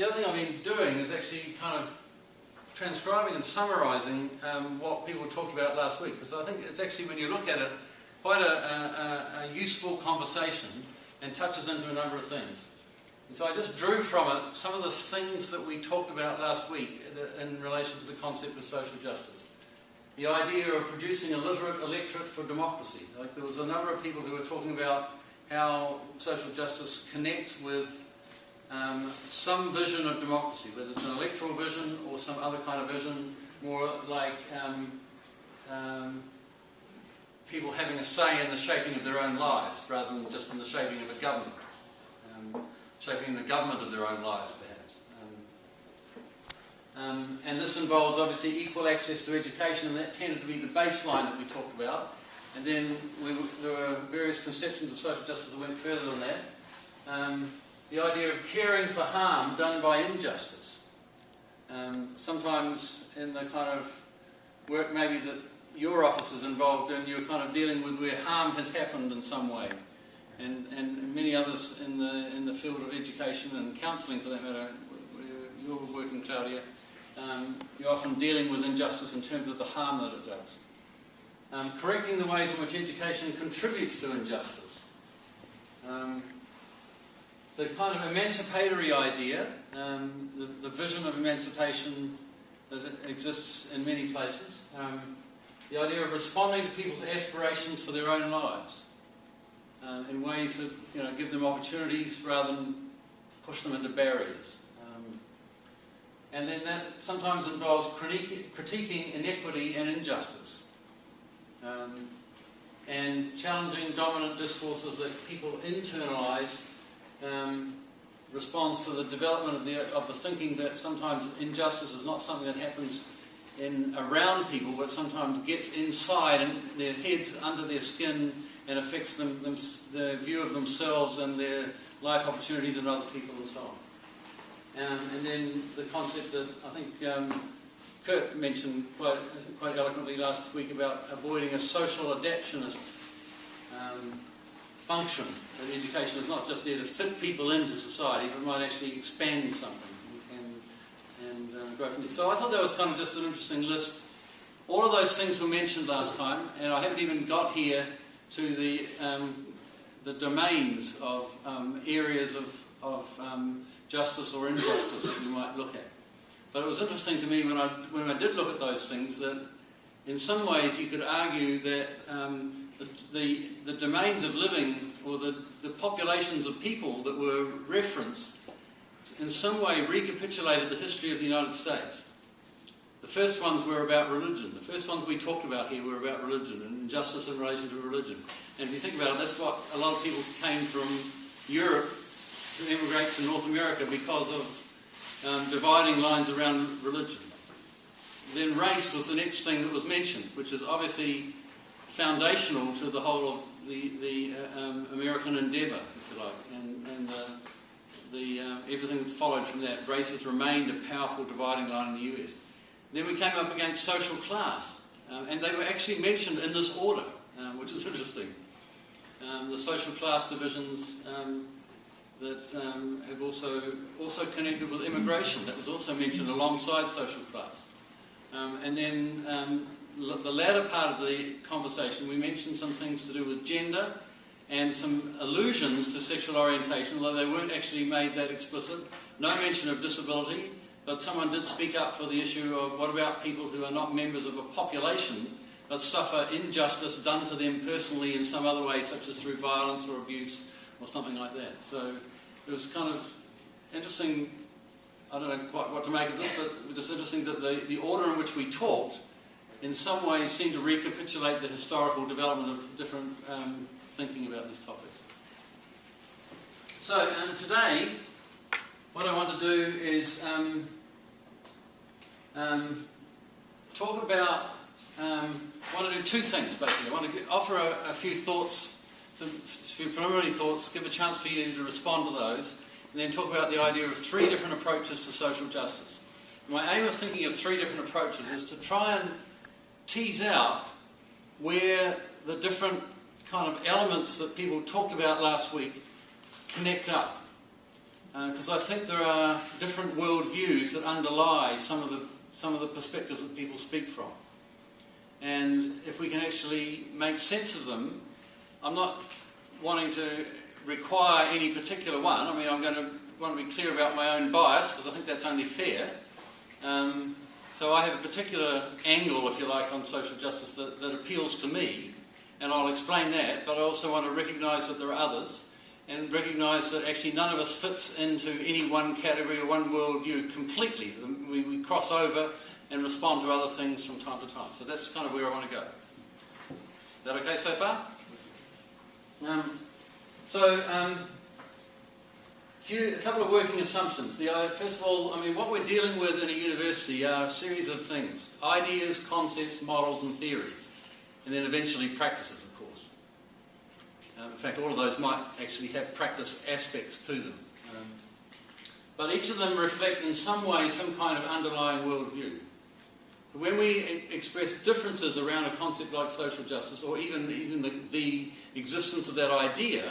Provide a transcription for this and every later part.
the other thing I've been doing is actually kind of transcribing and summarising what people talked about last week, because I think it's actually, when you look at it, quite a useful conversation and touches into a number of things. And so I just drew from it some of the things that we talked about last week in relation to the concept of social justice. The idea of producing a literate electorate for democracy. Like, there was a number of people who were talking about how social justice connects with some vision of democracy, whether it's an electoral vision or some other kind of vision, more like people having a say in the shaping of their own lives, rather than just in the shaping of a government, shaping the government of their own lives, perhaps. And this involves, obviously, equal access to education, and that tended to be the baseline that we talked about. And then there were various conceptions of social justice that went further than that. The idea of caring for harm done by injustice. Sometimes in the kind of work maybe that your office is involved in, you're kind of dealing with where harm has happened in some way. And many others in the field of education and counselling, for that matter, where you're working, Claudia, you're often dealing with injustice in terms of the harm that it does. Correcting the ways in which education contributes to injustice. The kind of emancipatory idea, the vision of emancipation that exists in many places. The idea of responding to people's aspirations for their own lives in ways that give them opportunities rather than push them into barriers. And then that sometimes involves critiquing inequity and injustice, and challenging dominant discourses that people internalise. Responds to the development of the thinking that sometimes injustice is not something that happens around people, but sometimes gets inside and their heads, under their skin, and affects their view of themselves and their life opportunities and other people and so on. And then the concept that I think Kurt mentioned quite eloquently last week about avoiding a social adaptionist function, that education is not just there to fit people into society, but might actually expand something and grow from there. So I thought that was kind of just an interesting list. All of those things were mentioned last time, and I haven't even got here to the domains of areas of justice or injustice that we might look at. But it was interesting to me when I did look at those things that in some ways you could argue that the domains of living, or the populations of people that were referenced, in some way recapitulated the history of the United States. The first ones were about religion. The first ones we talked about here were about religion and injustice in relation to religion. And if you think about it, that's what a lot of people came from Europe to immigrate to North America because of dividing lines around religion. Then race was the next thing that was mentioned, which is obviously foundational to the whole of the American endeavour, if you like, and everything that's followed from that. Race has remained a powerful dividing line in the US. Then we came up against social class, and they were actually mentioned in this order, which is interesting. The social class divisions that have also connected with immigration, that was also mentioned alongside social class. And then the latter part of the conversation, we mentioned some things to do with gender and some allusions to sexual orientation, although they weren't actually made that explicit. No mention of disability, but someone did speak up for the issue of what about people who are not members of a population but suffer injustice done to them personally in some other way, such as through violence or abuse or something like that. So it was kind of interesting. I don't know quite what to make of this, but it was just interesting that the order in which we talked in some ways seemed to recapitulate the historical development of different thinking about these topics. So today, what I want to do is talk about, I want to do two things basically. I want to offer a few thoughts, a few preliminary thoughts, give a chance for you to respond to those, and then talk about the idea of three different approaches to social justice. My aim of thinking of three different approaches is to try and tease out where the different kind of elements that people talked about last week connect up. because I think there are different worldviews that underlie some of the perspectives that people speak from. And if we can actually make sense of them, I'm not wanting to require any particular one. I mean, I'm going to want to be clear about my own bias, because I think that's only fair. So I have a particular angle, if you like, on social justice that appeals to me, and I'll explain that, but I also want to recognise that there are others, and recognise that actually none of us fits into any one category or one worldview completely. We cross over and respond to other things from time to time. So that's kind of where I want to go. Is that okay so far? A couple of working assumptions. First of all, I mean, what we're dealing with in a university are a series of things: ideas, concepts, models, and theories, and then eventually practices, of course. In fact, all of those might actually have practice aspects to them. But each of them reflect in some way some kind of underlying worldview. When we express differences around a concept like social justice, or even the existence of that idea,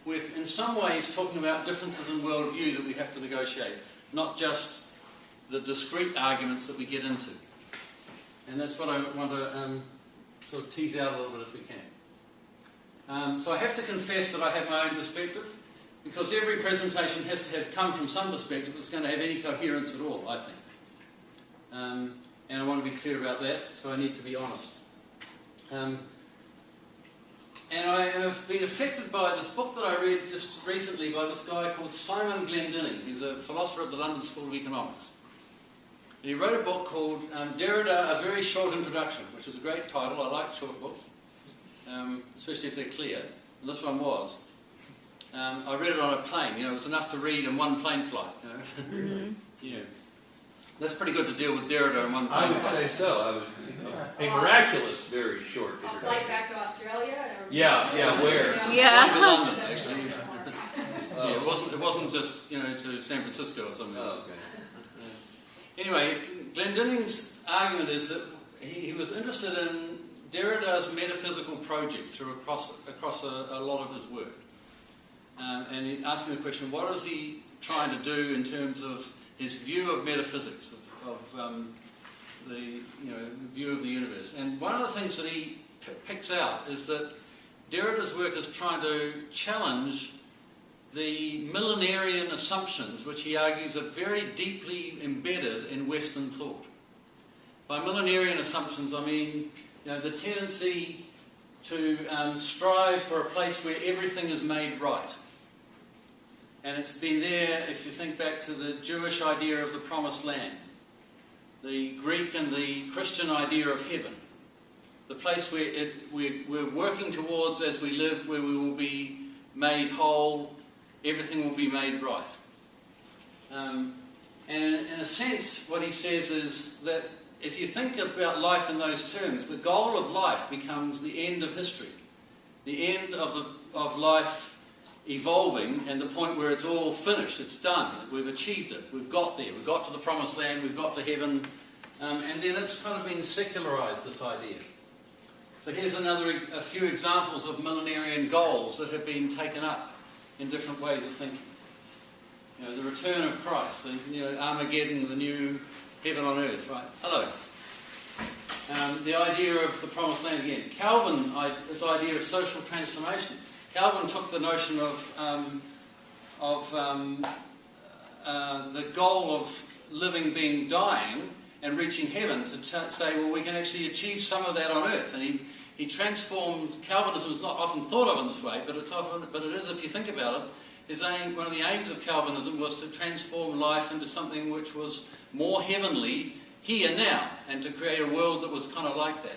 we're in some ways talking about differences in worldview that we have to negotiate, not just the discrete arguments that we get into. And that's what I want to sort of tease out a little bit if we can. So I have to confess that I have my own perspective, because every presentation has to have come from some perspective that's going to have any coherence at all, I think. And I want to be clear about that, so I need to be honest. And I have been affected by this book that I read just recently by this guy called Simon Glendinning. He's a philosopher at the London School of Economics. And he wrote a book called Derrida, A Very Short Introduction, which is a great title. I like short books, especially if they're clear. And this one was. I read it on a plane. You know, it was enough to read in one plane flight. You know? Mm-hmm. Yeah. That's pretty good to deal with Derrida in one plane. I would say so. A miraculous, very short. A flight back to Australia? Or where? Yeah. To London, actually. Yeah, it wasn't just, you know, to San Francisco or something. Oh, okay. Anyway, Glendinning's argument is that he was interested in Derrida's metaphysical project across a lot of his work. And he asked him the question, what is he trying to do in terms of his view of metaphysics, of the view of the universe? And one of the things that he picks out is that Derrida's work is trying to challenge the millenarian assumptions which he argues are very deeply embedded in Western thought. By millenarian assumptions, I mean the tendency to strive for a place where everything is made right. And it's been there, if you think back to the Jewish idea of the promised land, the Greek and the Christian idea of heaven, the place where we're working towards as we live, where we will be made whole, everything will be made right. And in a sense, what he says is that if you think about life in those terms, the goal of life becomes the end of history, the end of life evolving, and the point where it's all finished, it's done, we've achieved it, we've got there, we've got to the promised land, we've got to heaven, and then it's kind of been secularized, this idea. So here's a few examples of millenarian goals that have been taken up in different ways of thinking. You know, the return of Christ, Armageddon, the new heaven on earth, right? Hello. The idea of the promised land again. Calvin, his idea of social transformation. Calvin took the notion of the goal of living, being, dying, and reaching heaven to say, well, we can actually achieve some of that on earth. And he transformed. Calvinism is not often thought of in this way, but it is if you think about it. One of the aims of Calvinism was to transform life into something which was more heavenly here now, and to create a world that was kind of like that.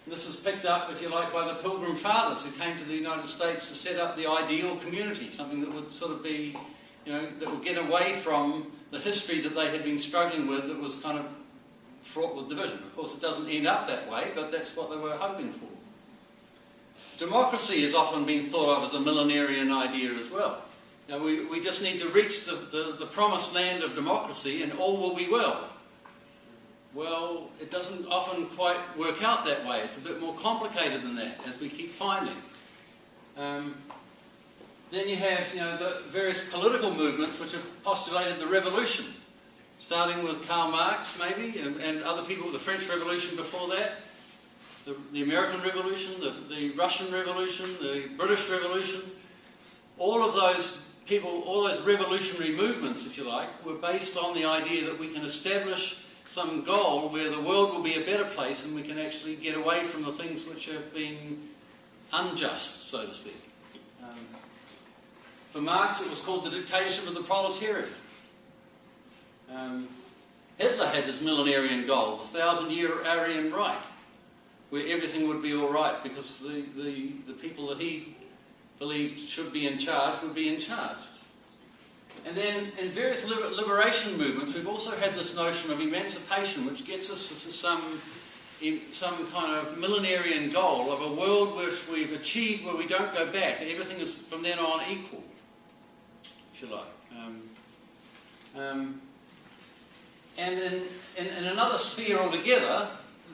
And this is picked up, if you like, by the Pilgrim Fathers who came to the United States to set up the ideal community, something that would sort of be, that would get away from the history that they had been struggling with that was kind of fraught with division. Of course, it doesn't end up that way, but that's what they were hoping for. Democracy has often been thought of as a millenarian idea as well. We just need to reach the promised land of democracy and all will be well. Well, it doesn't often quite work out that way. It's a bit more complicated than that, as we keep finding. Then you have, the various political movements which have postulated the revolution, starting with Karl Marx, maybe, and other people, the French Revolution before that, the American Revolution, the Russian Revolution, the British Revolution. All of those people, all those revolutionary movements, if you like, were based on the idea that we can establish some goal where the world will be a better place and we can actually get away from the things which have been unjust, so to speak. For Marx, it was called the dictatorship of the proletariat. Hitler had his millenarian goal, the 1,000-year Aryan Reich, where everything would be all right because the people that he believed should be in charge would be in charge. And then in various liberation movements, we've also had this notion of emancipation, which gets us to some kind of millenarian goal of a world which we've achieved where we don't go back. Everything is from then on equal, if you like. And in another sphere altogether,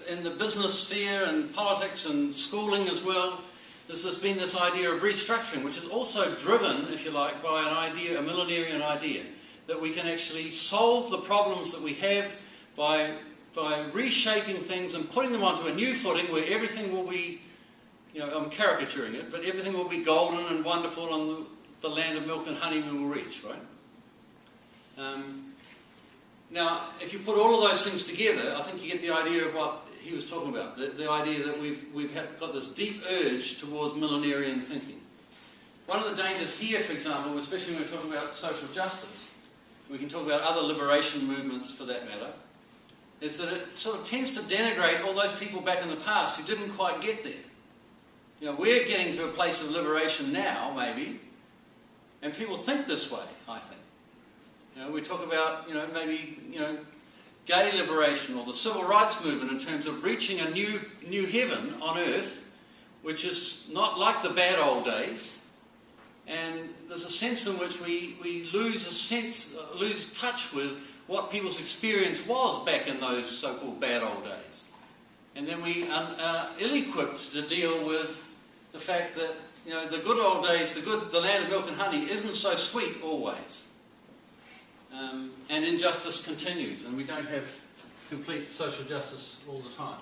in the business sphere and politics and schooling as well, there's been this idea of restructuring, which is also driven, if you like, by an idea, a millenarian idea, that we can actually solve the problems that we have by reshaping things and putting them onto a new footing where everything will be, I'm caricaturing it, but everything will be golden and wonderful and the land of milk and honey we will reach, right? Now, if you put all of those things together, I think you get the idea of what he was talking about, the idea that we've got this deep urge towards millenarian thinking. One of the dangers here, for example, especially when we're talking about social justice, we can talk about other liberation movements for that matter, is that it sort of tends to denigrate all those people back in the past who didn't quite get there. We're getting to a place of liberation now, maybe, and people think this way, I think. We talk about, maybe, gay liberation or the civil rights movement in terms of reaching a new heaven on earth, which is not like the bad old days. And there's a sense in which we lose touch with what people's experience was back in those so-called bad old days. And then we are ill-equipped to deal with the fact that, the good old days, the land of milk and honey isn't so sweet always. And injustice continues, and we don't have complete social justice all the time.